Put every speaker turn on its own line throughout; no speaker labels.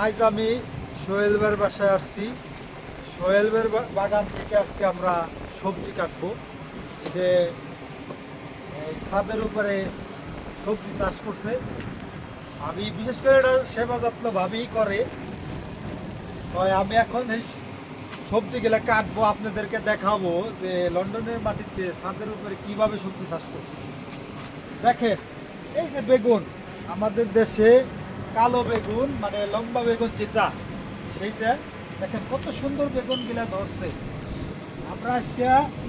আজ আমি সোহেলবের বাসায় আসছি। সোহেলবের বাগান থেকে আজকে আমরা সবজি কাটবো। সে এই ছাদের উপরে সবজি চাষ করছে। ভাবি বিশেষ করে এটা সেবা যত্ন ভাবিই করে। তাই আমি এখন এই সবজিগুলা কাটবো, আপনাদেরকে দেখাবো যে লন্ডনের মাটিতে ছাদের উপরে কিভাবে সবজি চাষ করছে। দেখেন এই যে বেগুন, আমাদের দেশে কালো বেগুন মানে লম্বা বেগুন যেটা, সেইটা দেখেন কত সুন্দর বেগুন গিলা ধরছে। আমরা আজকে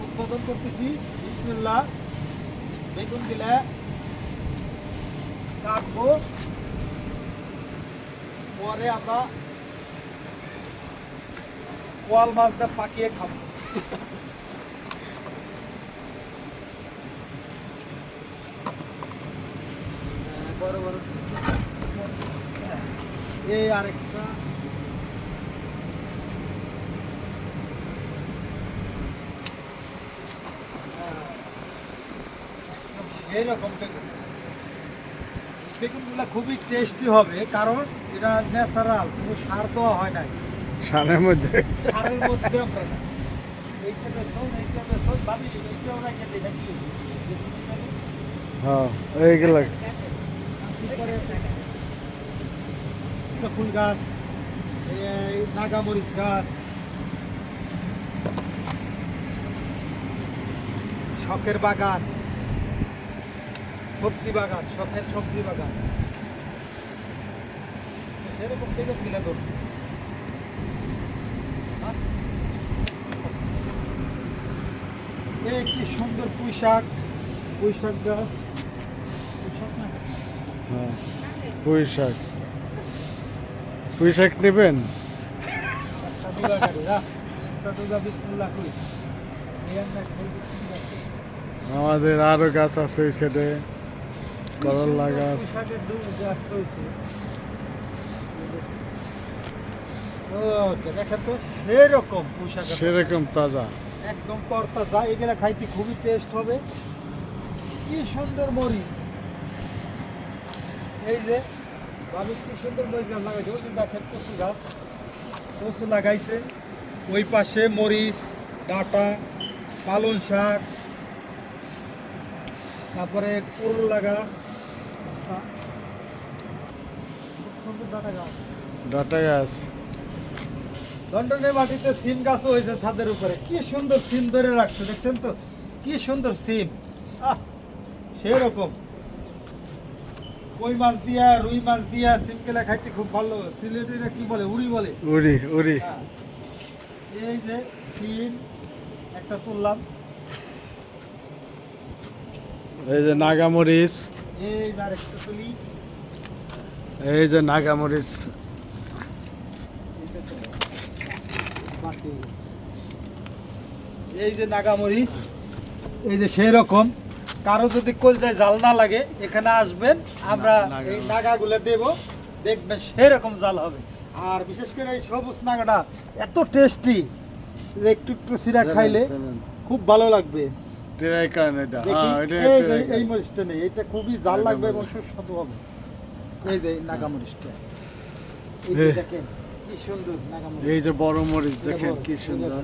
উৎপাদন করতেছি। বিসমিল্লাহ, বেগুন গিলা কাটবো, পরে আমরা কোয়াল মাছটা পাকিয়ে খাবো। বড় বড় এই আরেকটা এইরকম বেগুন। বেগুনগুলো খুবই টেস্টি হবে, কারণ এটা ন্যাচারাল, কোনো সার দেওয়া হয় না।
সারের মধ্যে
সারের মধ্যে আমরা এইটা বেসন, এইটা বেসন, ভাবি এইটাও রেখে দিই নাকি?
হ্যাঁ এইগুলা
তারপরে একটা ফুল গাছ, এই নাগামরিচ গাছ, শখের বাগান, সবজি বাগান, শখের সবজি বাগান, সেরকম বেগুন কিনে ধরছি। এই কি সুন্দর পুঁই শাক গাছ, পুঁই শাক না?
হ্যাঁ পুঁই শাক নেবেন?
একটা দুলা গাড়ি, একটা দুলা বিসমিল্লাহ কই।
আমাদের আরো গাছ আছে ওই সাইডে, করলা গাছ।
পুঁই শাকের গাছ রয়েছে। ওকে, দেখেন তো সেরকম পুঁই শাক,
সেরকম তাজা।
একদম তরতাজা। এগুলা খাইতে খুবই টেস্ট হবে। কি সুন্দর মরিচ, এই যে ভাবি কি সুন্দর মরিচ গাছ লাগাইছে। ওই যে দেখেন কচু গাছ, কচু লাগাইছে। ওই পাশে মরিচ, ডাঁটা, পালং শাক, তারপরে করলা গাছ, খুব সুন্দর ডাঁটা গাছ।
ডাটা গাছ।
লন্ডনের মাটিতে সিম গাছও হয়েছে ছাদের উপরে। কি সুন্দর সিম ধরে রাখছে, দেখছেন তো কি সুন্দর সিম। সেরকম কই মাছ দিয়া, রুই মাছ দিয়া সিম কেলা খাইতে খুব ভালো। সিলেটিরা কি বলে, উড়ি বলে।
উড়ি
হ্যাঁ। এই যে সিম একটা তুললাম,
এই যে নাগামরিচ,
এই যে আরেকটা তুলি,
এই যে নাগামরিচ।
এই যে নাগামরিচ, এই যে সেরকম। কারো যদি কলজায় জাল না লাগে এখানে আসবেন, আমরা
নাগা।
এই নাগাগুলো দেব, দেখবেন সেরকম জাল হবে। আর বিশেষ করে এই সবুজ নাগাটা এত টেস্টি, একটু একটু সিরা খাইলে খুব ভালো লাগবে।
ট্রাই করেন এটা।
দেখি,
হ্যাঁ এটা
এই যে
try
এই
করেন।
মরিচটা নেই, এটা খুবই জাল লাগবে এবং সুস্বাদু হবে। এই যে নাগা মরিচটা, এই যে দেখেন কি সুন্দর নাগা মরিচ।
এই যে বড় মরিচ দেখেন
বড়,
কি সুন্দর।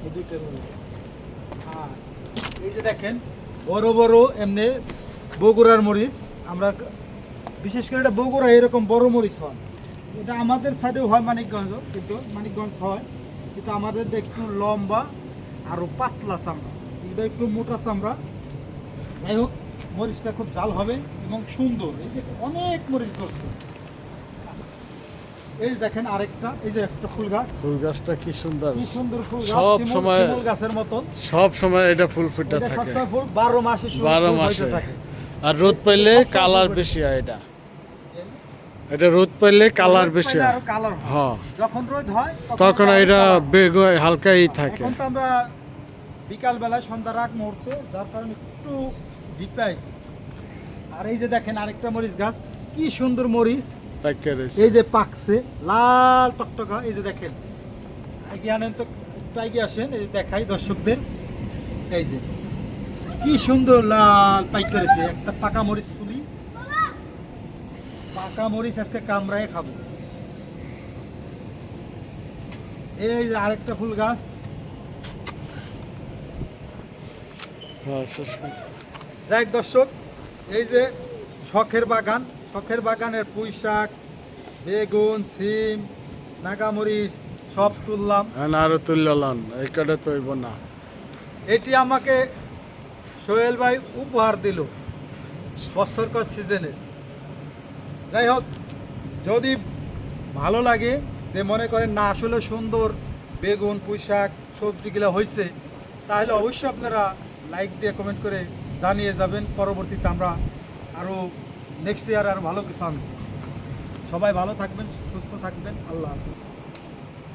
এই দুইটা মরিচ। আর এই যে দেখেন বড় বড় এমনি বগুড়ার মরিচ। আমরা বিশেষ করে এটা বগুড়া এরকম বড় মরিচ হয়। এটা আমাদের সাইডেও হয় মানিকগঞ্জ, কিন্তু মানিকগঞ্জ হয়, কিন্তু আমাদের একটু লম্বা আরও পাতলা চামড়া, এটা একটু মোটা চামড়া। যাই হোক, মরিচটা খুব ঝাল হবে এবং সুন্দর। এই যে অনেক মরিচ ধরছে। এই যে দেখেন আরেকটা, এই যে একটা ফুল গাছ,
ফুল গাছটা কি সুন্দর।
কি সুন্দর ফুল গাছ,
সব
শিমুল
সময়
শিমুল গাছের মতন।
সব সময় এটা ফুল ফুটে
এটা
থাকে।
সবসময় ফুল 12 মাসে
12
ফুল
মাসে।
হইতে থাকে।
আর রোদ পাইলে
সবসময়
কালার
ফুল
বেশি হয় এটা। এটা রোদ পাইলে কালার
রোদ
বেশি
পাইলে
হয়।
আরো কালার হয়।
হ্যাঁ
যখন রোদ হয়
তখন
আরো
এটা
কালার হয়।
বেগুন হালকাই থাকে।
এখন তো আমরা বিকাল বেলায় সন্ধ্যার আগ মুহূর্তে, যার কারণে একটু ডিপে আইছে। আর এই যে দেখেন আরেকটা মরিচ গাছ, কি সুন্দর মরিচ,
পাইকে রয়েছে।
এই যে পাকছে লাল টকটকা। এই যে দেখেন, এগিয়ে আনেন তো, একটু এগিয়ে আসেন, এই যে দেখাই দর্শকদের। এই যে কি সুন্দর লাল পাইক করেছে। একটা পাকা মরিচ তুলি, পাকা মরিচ আজকে কামড়ায় খাবো। এই যে আরেকটা ফুল গাছ,
হ্যাঁ, শেষ কর।
যাই হোক দর্শক, এই যে শখের বাগান, শখের বাগানের পুঁই শাক, বেগুন, সিম, নাগামরিচ সব তুললাম।
হ্যাঁ, আরো তুললাম, এই কটা তৈব না।
এটি আমাকে সোহেল ভাই উপহার দিল বছরকর সিজনে। যাই হোক, যদি ভালো লাগে, যে মনে করেন না আসলে সুন্দর বেগুন পুঁই শাক সবজিগুলো হয়েছে, তাহলে অবশ্যই আপনারা লাইক দিয়ে কমেন্ট করে জানিয়ে যাবেন। পরবর্তীতে আমরা আরও নেক্সট ইয়ার আরও ভালো কিছু আনবো। সবাই ভালো থাকবেন, সুস্থ থাকবেন। আল্লাহ হাফেজ।